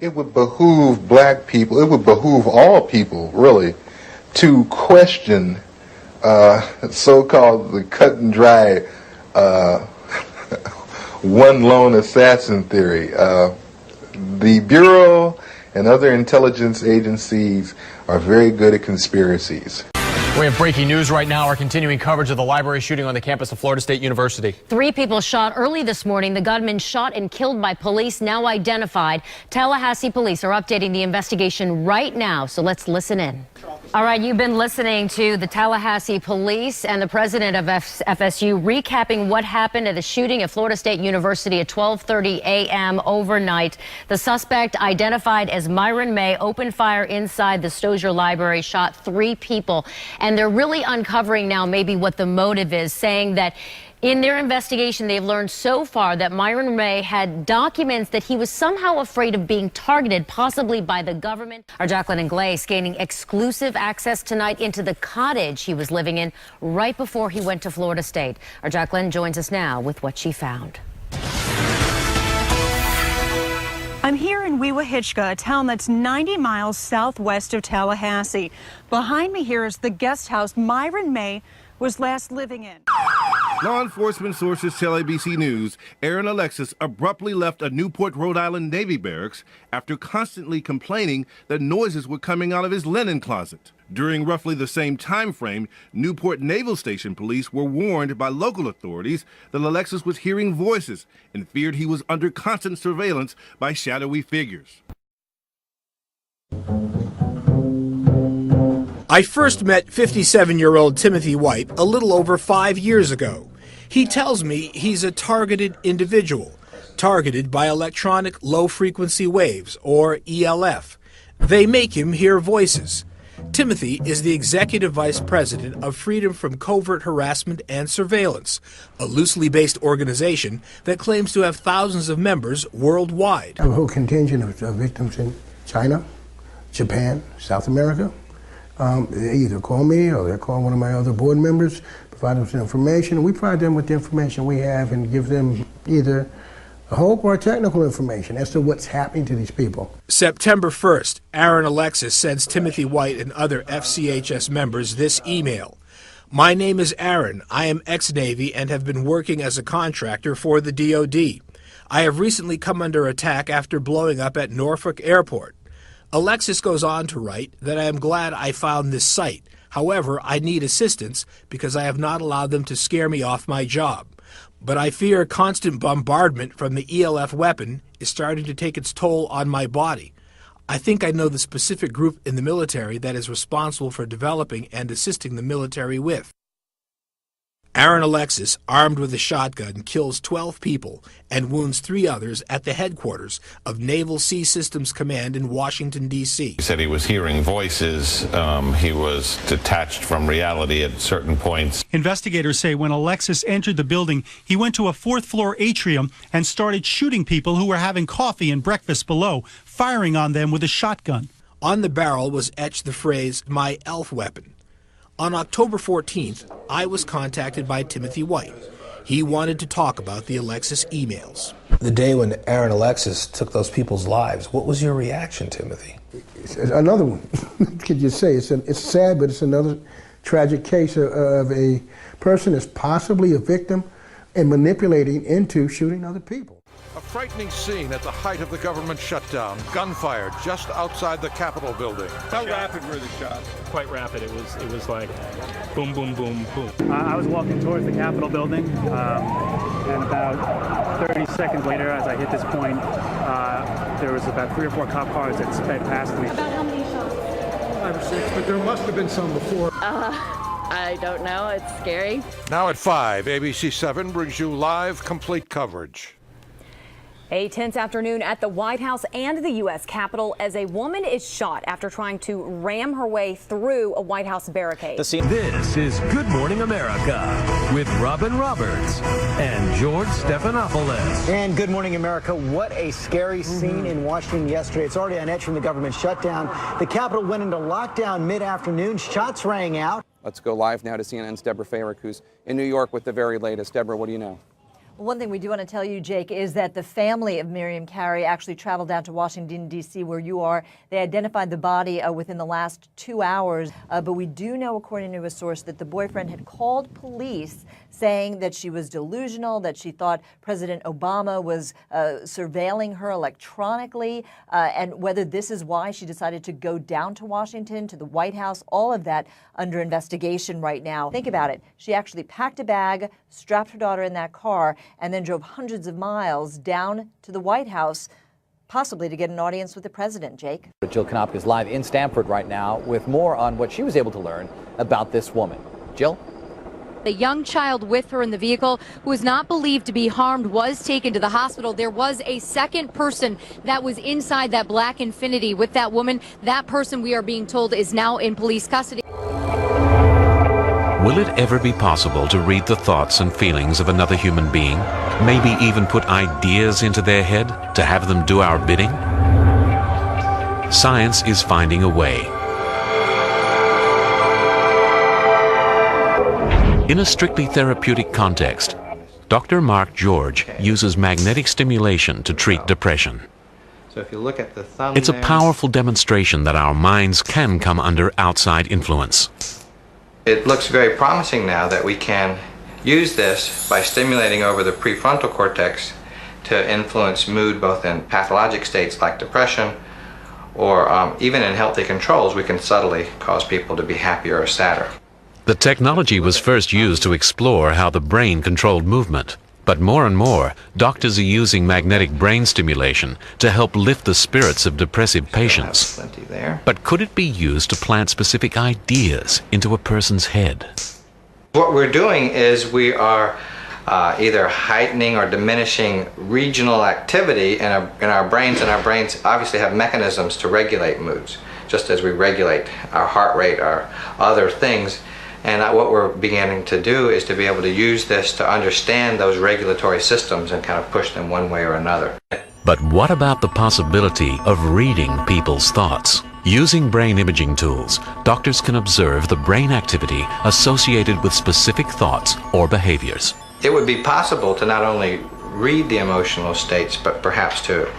It would behoove black people, it would behoove all people, really, to question so-called the cut and dry one lone assassin theory. The Bureau and other intelligence agencies are very good at conspiracies. We have breaking news right now. Our continuing coverage of the library shooting on the campus of Florida State University. 3 people shot early this morning. The gunman shot and killed by police, now identified. Tallahassee police are updating the investigation right now, so let's listen in. All right, you've been listening to the Tallahassee police and the president of FSU recapping what happened at the shooting at Florida State University at 12:30 a.m. overnight. The suspect, identified as Myron May, opened fire inside the Stozier Library, shot 3 people. And they're really uncovering now maybe what the motive is, saying that in their investigation, they've learned so far that Myron May had documents that he was somehow afraid of being targeted, possibly by the government. Our Jacqueline Inglace gaining exclusive access tonight into the cottage he was living in right before he went to Florida State. Our Jacqueline joins us now with what she found. I'm here in Weewahitchka, a town that's 90 miles southwest of Tallahassee. Behind me here is the guest house Myron May was last living in. Law enforcement sources tell ABC News Aaron Alexis abruptly left a Newport, Rhode Island Navy barracks after constantly complaining that noises were coming out of his linen closet. During roughly the same time frame, Newport Naval Station police were warned by local authorities that Alexis was hearing voices and feared he was under constant surveillance by shadowy figures. I first met 57-year-old Timothy White a little over 5 years ago. He tells me he's a targeted individual, targeted by electronic low-frequency waves, or E.L.F. They make him hear voices. Timothy is the executive vice president of Freedom from Covert Harassment and Surveillance, a loosely based organization that claims to have thousands of members worldwide. I have a whole contingent of victims in China, Japan, South America. They either call me or they call one of my other board members, provide them with information, and we provide them with the information we have and give them either hope or technical information as to what's happening to these people. September 1st, Aaron Alexis sends Timothy White and other FCHS members this email. My name is Aaron. I am ex-Navy and have been working as a contractor for the DoD. I have recently come under attack after blowing up at Norfolk Airport. Alexis goes on to write that I am glad I found this site. However, I need assistance because I have not allowed them to scare me off my job. But I fear constant bombardment from the E.L.F. weapon is starting to take its toll on my body. I think I know the specific group in the military that is responsible for developing and assisting the military with. Aaron Alexis, armed with a shotgun, kills 12 people and wounds 3 others at the headquarters of Naval Sea Systems Command in Washington, D.C. He said he was hearing voices. He was detached from reality at certain points. Investigators say when Alexis entered the building, he went to a 4th-floor atrium and started shooting people who were having coffee and breakfast below, firing on them with a shotgun. On the barrel was etched the phrase, "My E.L.F. weapon." On October 14th, I was contacted by Timothy White. He wanted to talk about the Alexis emails. The day when Aaron Alexis took those people's lives, what was your reaction, Timothy? It's another one. Could you say it's sad, but it's another tragic case of a person that's possibly a victim and manipulating into shooting other people. A frightening scene at the height of the government shutdown. Gunfire just outside the Capitol building. How rapid were the shots? Quite rapid. It was like boom, boom, boom, boom. I was walking towards the Capitol building, and about 30 seconds later, as I hit this point, there was about 3 or 4 cop cars that sped past me. About how many shots? 5 or 6, but there must have been some before. I don't know. It's scary. Now at 5, ABC 7 brings you live, complete coverage. A tense afternoon at the White House and the U.S. Capitol as a woman is shot after trying to ram her way through a White House barricade. This is Good Morning America with Robin Roberts and George Stephanopoulos. And Good Morning America, what a scary scene in Washington yesterday. It's already on edge from the government shutdown. The Capitol went into lockdown mid-afternoon. Shots rang out. Let's go live now to CNN's Deborah Farrick, who's in New York with the very latest. Deborah, what do you know? One thing we do want to tell you, Jake, is that the family of Miriam Carey actually traveled down to Washington, D.C., where you are. They identified the body within the last 2 hours. But we do know, according to a source, that the boyfriend had called police saying that she was delusional, that she thought President Obama was surveilling her electronically, and whether this is why she decided to go down to Washington, to the White House, all of that under investigation right now. Think about it. She actually packed a bag, strapped her daughter in that car, and then drove hundreds of miles down to the White House, possibly to get an audience with the president. Jake? Jill Konopka is live in Stamford right now with more on what she was able to learn about this woman. Jill? The young child with her in the vehicle, who was not believed to be harmed, was taken to the hospital. There was a second person that was inside that black Infiniti with that woman. That person, we are being told, is now in police custody. Will it ever be possible to read the thoughts and feelings of another human being? Maybe even put ideas into their head to have them do our bidding? Science is finding a way. In a strictly therapeutic context, Dr. Mark George uses magnetic stimulation to treat depression. So if you look at the thumb, it's a powerful demonstration that our minds can come under outside influence. It looks very promising now that we can use this by stimulating over the prefrontal cortex to influence mood both in pathologic states like depression or even in healthy controls. We can subtly cause people to be happier or sadder. The technology was first used to explore how the brain controlled movement. But more and more, doctors are using magnetic brain stimulation to help lift the spirits of depressive patients. Plenty there. But could it be used to plant specific ideas into a person's head? What we're doing is we are either heightening or diminishing regional activity in our brains, and our brains obviously have mechanisms to regulate moods, just as we regulate our heart rate or other things. And what we're beginning to do is to be able to use this to understand those regulatory systems and kind of push them one way or another. But what about the possibility of reading people's thoughts? Using brain imaging tools, doctors can observe the brain activity associated with specific thoughts or behaviors. It would be possible to not only read the emotional states, but perhaps to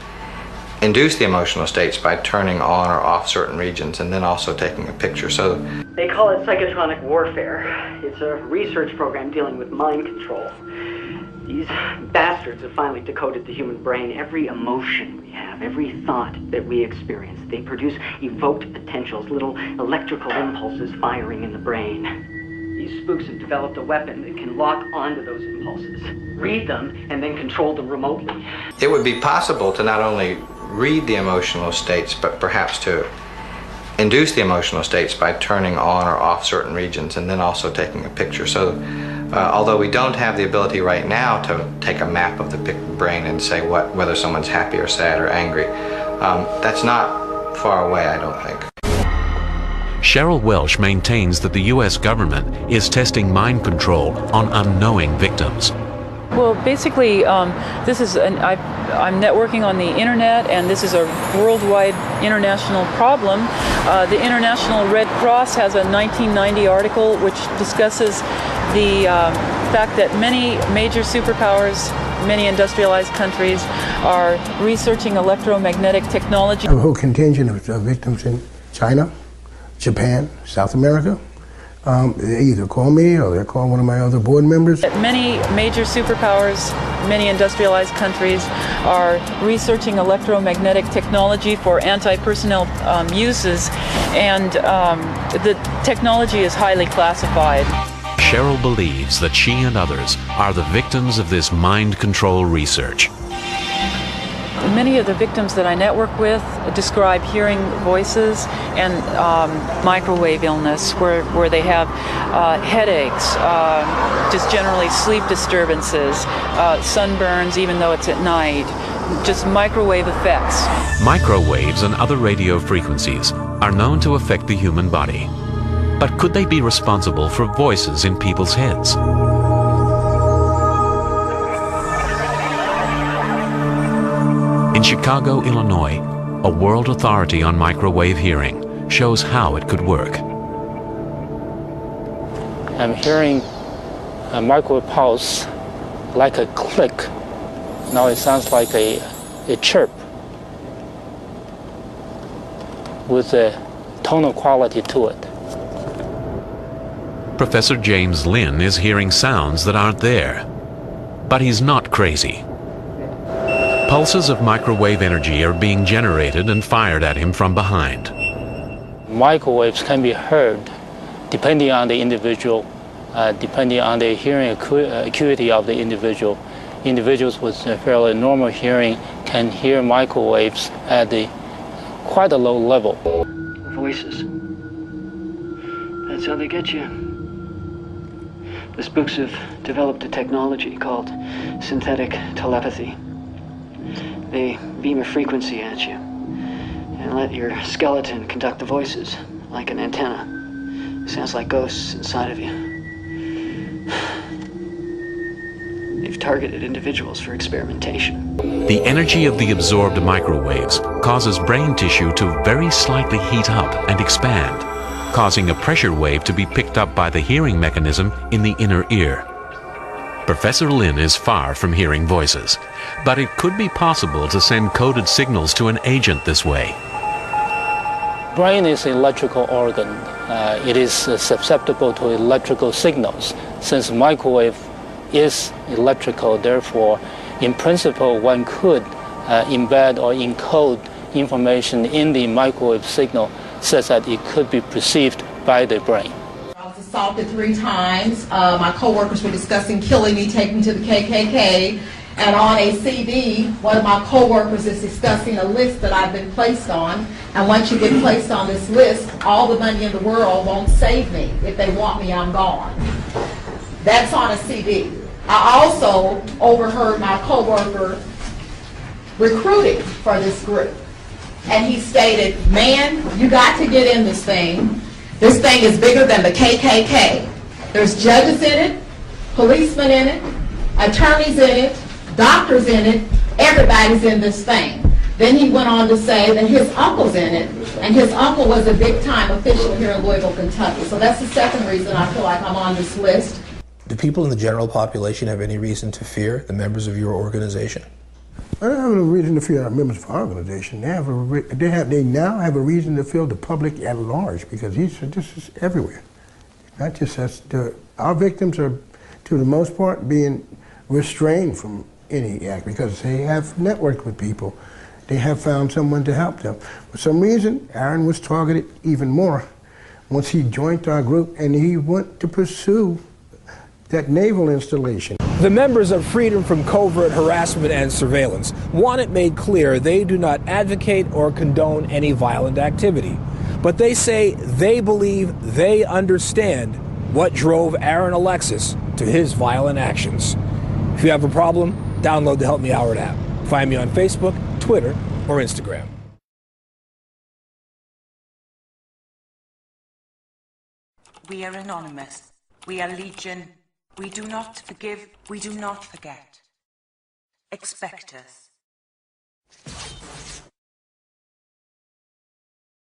induce the emotional states by turning on or off certain regions and then also taking a picture. So they call it psychotronic warfare. It's a research program dealing with mind control. These bastards have finally decoded the human brain. Every emotion we have, every thought that we experience, they produce evoked potentials, little electrical impulses firing in the brain. These spooks have developed a weapon that can lock onto those impulses, read them, and then control them remotely. It would be possible to not only read the emotional states, but perhaps to induce the emotional states by turning on or off certain regions and then also taking a picture. So although we don't have the ability right now to take a map of the brain and say whether someone's happy or sad or angry, that's not far away, I don't think. Cheryl Welsh maintains that the U.S. government is testing mind control on unknowing victims. Well, basically, this is I'm networking on the internet, and this is a worldwide international problem. The International Red Cross has a 1990 article which discusses the fact that many major superpowers, many industrialized countries, are researching electromagnetic technology. A whole contingent of victims in China, Japan, South America. They either call me or they call one of my other board members. Many major superpowers, many industrialized countries are researching electromagnetic technology for anti-personnel uses, and the technology is highly classified. Cheryl believes that she and others are the victims of this mind control research. Many of the victims that I network with describe hearing voices and microwave illness, where they have headaches, just generally sleep disturbances, sunburns even though it's at night, just microwave effects. Microwaves and other radio frequencies are known to affect the human body. But could they be responsible for voices in people's heads? In Chicago, Illinois, a world authority on microwave hearing shows how it could work. I'm hearing a microwave pulse like a click. Now it sounds like a chirp with a tonal quality to it. Professor James Lynn is hearing sounds that aren't there. But he's not crazy. Pulses of microwave energy are being generated and fired at him from behind. Microwaves can be heard depending on the individual, depending on the hearing acuity of the individual. Individuals with a fairly normal hearing can hear microwaves at quite a low level. Voices. That's how they get you. The spooks have developed a technology called synthetic telepathy. They beam a frequency at you and let your skeleton conduct the voices like an antenna. Sounds like ghosts inside of you. They've targeted individuals for experimentation. The energy of the absorbed microwaves causes brain tissue to very slightly heat up and expand, causing a pressure wave to be picked up by the hearing mechanism in the inner ear. Professor Lynn is far from hearing voices, but it could be possible to send coded signals to an agent this way. Brain is an electrical organ. It is susceptible to electrical signals. Since microwave is electrical, therefore, in principle, one could embed or encode information in the microwave signal such that it could be perceived by the brain. I was assaulted 3 times. My coworkers were discussing killing me, taking me to the KKK. And on a CD, one of my coworkers is discussing a list that I've been placed on. And once you get placed on this list, all the money in the world won't save me. If they want me, I'm gone. That's on a CD. I also overheard my coworker recruiting for this group. And he stated, man, you got to get in this thing. This thing is bigger than the KKK. There's judges in it, policemen in it, attorneys in it, doctors in it, everybody's in this thing. Then he went on to say that his uncle's in it, and his uncle was a big-time official here in Louisville, Kentucky. So that's the second reason I feel like I'm on this list. Do people in the general population have any reason to fear the members of your organization? I don't have no reason to fear our members of our organization. They now have a reason to fear the public at large, because this is everywhere. Not just us. Our victims are, to the most part, being restrained from any act because they have networked with people. They have found someone to help them. For some reason, Aaron was targeted even more once he joined our group and he went to pursue that naval installation. The members of Freedom from Covert Harassment and Surveillance want it made clear they do not advocate or condone any violent activity. But they say they believe they understand what drove Aaron Alexis to his violent actions. If you have a problem, download the Help Me Howard app. Find me on Facebook, Twitter, or Instagram. We are anonymous. We are legion. We do not forgive. We do not forget. Expect us.